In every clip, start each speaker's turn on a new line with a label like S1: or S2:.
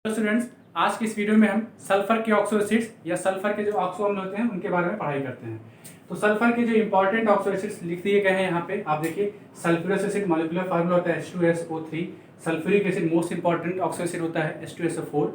S1: तो स्टूडेंट्स, आज की इस वीडियो में हम सल्फर के ऑक्सो एसिड्स या सल्फर के जो ऑक्सो अम्ल होते हैं उनके बारे में पढ़ाई करते हैं। तो सल्फर के जो इंपॉर्टेंट ऑक्सो एसिड्स लिख दिए गए हैं यहाँ पे आप देखिए। सल्फ्यूरस एसिड मॉलिक्यूलर फार्मूला होता है H2SO3। Sulphuric acid most important oxo acid होता है H2SO4।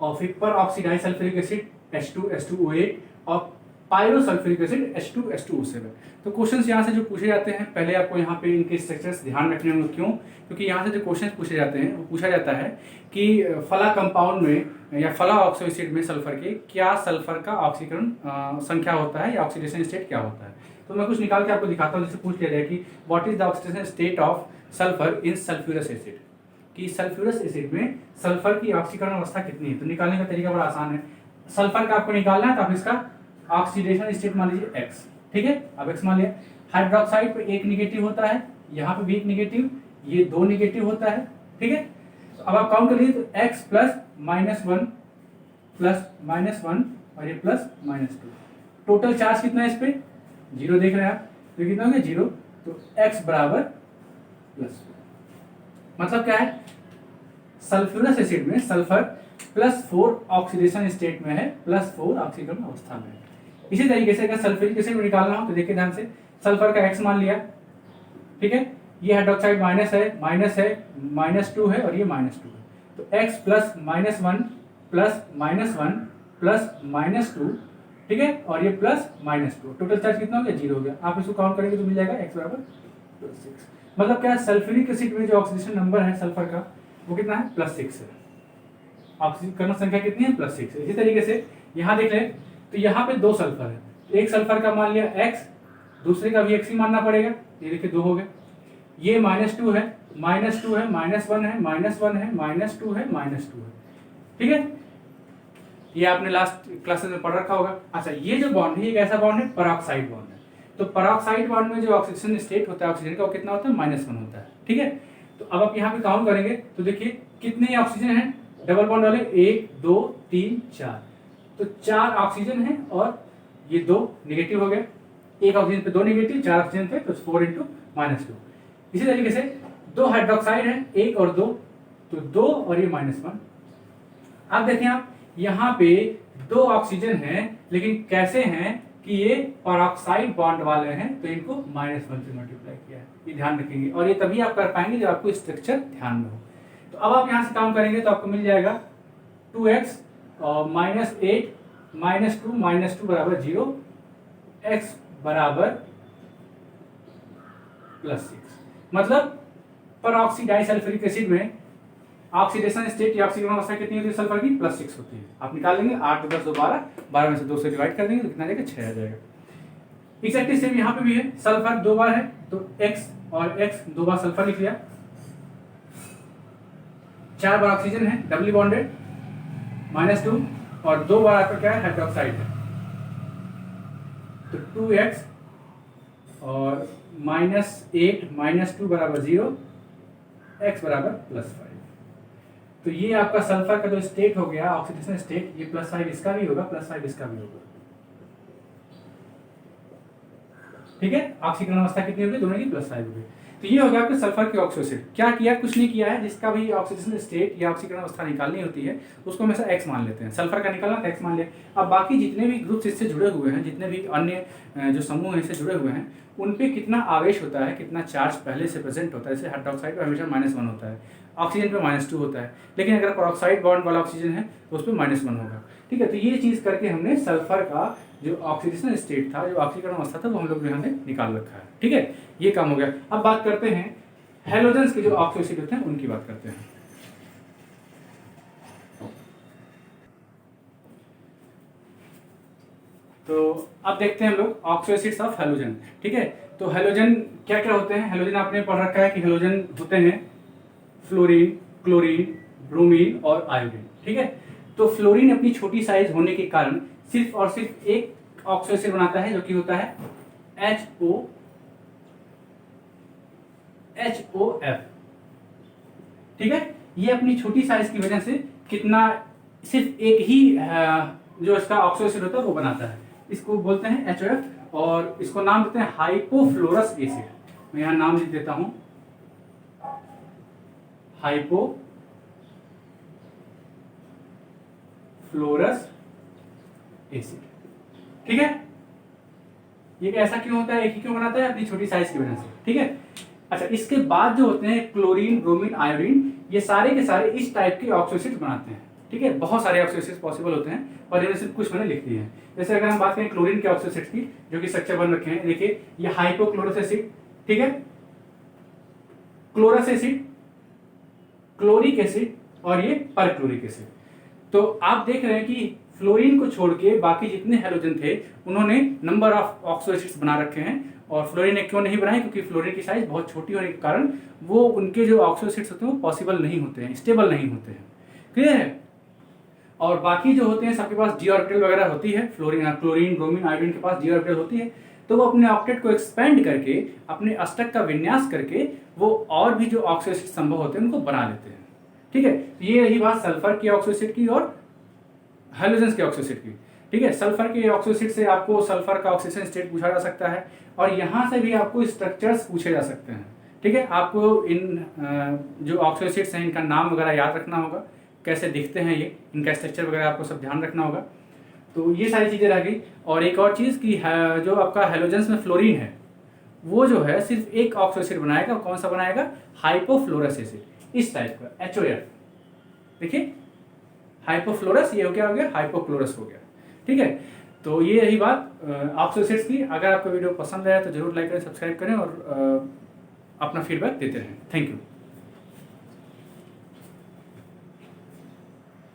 S1: और फिर पर ऑक्सीडाइज सल्फ्यूरिक एसिड H2S2O8 और पायरोसल्फ्यूरिक एसिड H2S2O7। तो क्वेश्चंस यहाँ से जो पूछे जाते हैं, पहले आपको यहाँ पे इनके स्ट्रक्चर्स ध्यान रखने होंगे। क्यों? क्योंकि यहाँ से जो क्वेश्चंस पूछे जाते हैं वो पूछा जाता है कि फला कंपाउंड में या फला ऑक्सो एसिड में सल्फर के क्या सल्फर का ऑक्सीकरण संख्या होता है या ऑक्सीडेशन स्टेट क्या होता है। तो मैं कुछ निकाल के आपको दिखाता हूँ, जिससे पूछ लिया जाए कि what is the oxidation state of sulphur in sulphurous acid, कि सल्फ्यूरस एसिड में सल्फर की ऑक्सीकरण अवस्था कितनी है। तो निकालने का तरीका बड़ा आसान है। सल्फर का आपको निकालना है तो आप इसका ऑक्सीडेशन स्टेट मान लीजिए X, ठीक है। अब X मान लिया। हाइड्रोक्साइड पे एक निगेटिव होता है, यहाँ पे भी एक निगेटिव, ये दो निगेटिव होता है, ठीक है। तो अब आप काउंट कर लीजिए तो X प्लस -1 और ये प्लस -2, टोटल चार्ज कितना है इस पे? 0 देख रहे हैं आप, तो कितना हो गया 0। तो X बराबर प्लस, मतलब क्या है, सल्फ्यूरस एसिड में सल्फर +4 ऑक्सीडेशन स्टेट में है, +4 ऑक्सीकरण अवस्था में है। इसी तरीके से अगर सल्फ्यूरिक एसिड निकालना हो तो देखिए ध्यान से, सल्फर का X मान लिया, ठीक है। ये हाइड्रोक्साइड माइनस है, -2 है और ये -2 है। तो X प्लस -1 प्लस -2, ठीक है, और ये प्लस -2, टोटल चार्ज कितना हो गया? 0 हो गया। आप इसको काउंट करेंगे तो मिल जाएगा X बराबर +6। मतलब क्या, सल्फ्यूरिक एसिड में जो ऑक्सीडेशन नंबर है सल्फर का वो कितना है? +6 है। ऑक्सीकरण संख्या कितनी है? +6 है। इसी तरीके से यहाँ देख लें तो यहाँ पे 2 सल्फर है, एक सल्फर का मान लिया X, दूसरे का भी X ही मानना पड़ेगा। ये देखिए 2 हो गए। ये -2 है, -1 है, -1 है, -2 है, -2 है, -2 है, ठीक है। ये आपने लास्ट क्लासेस में पढ़ रखा होगा। अच्छा, ये जो बॉन्ड है, एक ऐसा बॉन्ड है पेरोक्साइड बॉन्ड है। तो पेरोक्साइड बॉन्ड में जो ऑक्सीडेशन स्टेट होता है ऑक्सीजन का, वो कितना होता है? -1 होता है, ठीक है। तो अब आप यहाँ पे काउंट करेंगे तो देखिए कितने ऑक्सीजन है डबल बॉन्ड वाले, 1 2 3 4, तो 4 ऑक्सीजन है और ये 2 निगेटिव हो गए। एक ऑक्सीजन पे 2 निगेटिव, 4 ऑक्सीजन पे तो 4 × -2। इसी तरीके से 2 हाइड्रोक्साइड है, 1 और 2, तो 2 और ये -1। अब देखें आप यहाँ पे 2 ऑक्सीजन है, लेकिन कैसे हैं कि ये पेरोक्साइड बॉन्ड वाले हैं, तो इनको -1 से मल्टीप्लाई किया है। ये ध्यान रखेंगे और ये तभी आप कर पाएंगे जब आपको स्ट्रक्चर ध्यान में हो। तो अब आप यहाँ से काम करेंगे तो आपको मिल जाएगा 2x और -8 -2 बराबर 0, x बराबर +6। मतलब परऑक्सीडाइज सल्फ्यूरिक एसिड में ऑक्सीडेशन स्टेट या ऑक्सीकरण अवस्था कितनी होती है सल्फर की? +6 होती है। आप निकाल लेंगे 8 + 2 12, 12 में से 2 से डिवाइड कर देंगे तो कितना आ जाएगा? 6 आ जाएगा। एक्जैक्टली सेम यहाँ पे भी है, सल्फर 2 बार है तो x और x 2 बार सल्फर लिख लिया, 4 बार ऑक्सीजन है डबली बॉन्डेड -2 और 2 बार आपका क्या है? हाइड्रोक्साइड है, तो 2x और -8 -2 बराबर 0, x बराबर +5। तो ये आपका सल्फर का जो स्टेट हो गया ऑक्सीडेशन स्टेट, ये +5 इसका भी होगा, +5 इसका भी होगा, ठीक है। ऑक्सीकरण अवस्था कितनी होगी? दोनों की +5 होगी। तो ये हो गया आपके सल्फर के ऑक्सो एसिड। क्या किया? कुछ नहीं किया है। जिसका भी ऑक्सीडेशन स्टेट या ऑक्सीकरण अवस्था निकालनी होती है उसको हमेशा X मान लेते हैं। सल्फर का निकालना तो X मान लिया। अब बाकी जितने भी ग्रुप्स इससे जुड़े हुए हैं, जितने भी अन्य जो समूह हैं इससे जुड़े हुए हैं, उन पे कितना आवेश होता है, कितना चार्ज पहले से प्रेजेंट होता है। जैसे हाइड्रोक्साइड पर हमेशा -1 होता है, ऑक्सीजन पे -2 होता है, लेकिन अगर पेरोक्साइड बॉन्ड वाला ऑक्सीजन है तो उस पर -1 होगा, ठीक है। तो ये चीज़ करके हमने सल्फर का जो ऑक्सीडेशन स्टेट था, जो ऑक्सीकरण अवस्था था, वो हम लोग यहाँ पे निकाल रखा है, ठीक है। ये काम हो गया। अब बात करते हैं हैलोजेंस के जो ऑक्सो एसिड होते हैं उनकी बात करते हैं। तो अब देखते हैं हम लोग ऑक्सो एसिड्स ऑफ हैलोजन, ठीक है। तो हैलोजन क्या क्या होते हैं? हैलोजन आपने पढ़ रखा है कि हैलोजन होते हैं फ्लोरीन, क्लोरीन, ब्रोमीन और आयोडीन, ठीक है। तो फ्लोरीन अपनी छोटी साइज होने के कारण सिर्फ और सिर्फ एक ऑक्सो एसिड बनाता है, जो कि होता है HOF, ठीक है। ये अपनी छोटी साइज की वजह से कितना, सिर्फ एक ही जो इसका ऑक्सो एसिड होता है वो बनाता है। इसको बोलते हैं HOF और इसको नाम देते हैं हाइपोफ्लोरस एसिड। मैं यहाँ नाम लिख देता हूं, हाइपो फ्लोरस एसिड। ठीक है, ये ऐसा क्यों होता है, एक ही क्यों बनाता है, अपनी छोटी साइज की वजह से। ठीक है, अच्छा इसके बाद जो होते हैं क्लोरीन, ब्रोमीन, आयोडीन, ये सारे के सारे इस टाइप के ऑक्सो एसिड बनाते हैं। ठीक है, बहुत सारे ऑक्सो एसिड पॉसिबल होते हैं और इनमें से कुछ मैंने लिख दिए हैं। जैसे अगर हम बात करें क्लोरीन के ऑक्सो एसिड की, जो कि स्ट्रक्चर बन रखे हैं, देखिए ये हाइपोक्लोरस एसिड, ठीक है, क्लोरस एसिड, क्लोरिक एसिड और ये परक्लोरिक एसिड। तो आप देख रहे हैं कि फ्लोरीन को छोड़ के बाकी जितने हैलोजन थे उन्होंने नंबर ऑफ ऑक्सो एसिड्स बना रखे हैं, और फ्लोरीन ने क्यों नहीं बनाए, क्योंकि फ्लोरीन की साइज बहुत छोटी होने के कारण वो उनके जो ऑक्सो एसिड्स होते हैं वो पॉसिबल नहीं होते हैं, स्टेबल नहीं होते हैं। क्लियर है, और बाकी जो होते हैं सबके पास जी ऑर्बिटल वगैरह होती है, फ्लोरीन, क्लोरीन, ब्रोमीन, आयोडीन के पास जी ऑर्बिटल होती है, तो वो अपने ऑक्टेट को एक्सपेंड करके, अपने अष्टक का विन्यास करके वो और भी जो ऑक्सो एसिड संभव होते हैं उनको बना लेते हैं। ठीक है, ये रही बात सल्फर के ऑक्सो एसिड की और हैलोजेंस के ऑक्सो एसिड की। ठीक है, सल्फर के ऑक्सो एसिड से आपको सल्फर का ऑक्सीजन स्टेट पूछा जा सकता है, और यहाँ से भी आपको स्ट्रक्चर्स पूछे जा सकते हैं। ठीक है, आपको इन जो ऑक्सो एसिड्स हैं इनका नाम वगैरह याद रखना होगा, कैसे दिखते हैं ये, इनका स्ट्रक्चर वगैरह आपको सब ध्यान रखना होगा। तो ये सारी चीज़ें रह गई। और एक और चीज़ कि जो आपका हैलोजेंस में फ्लोरीन है वो जो है सिर्फ एक ऑक्सो एसिड बनाएगा, कौन सा बनाएगा, हाइपोफ्लोरस एसिड, इस टाइप का HOF। देखिए हाइपोफ्लोरस, ये हो गया हाइपोक्लोरस हो गया। ठीक है, तो ये रही बात ऑक्सो एसिड्स की। अगर आपको वीडियो पसंद आया तो जरूर लाइक करें, सब्सक्राइब करें और अपना फीडबैक देते रहें। Thank you.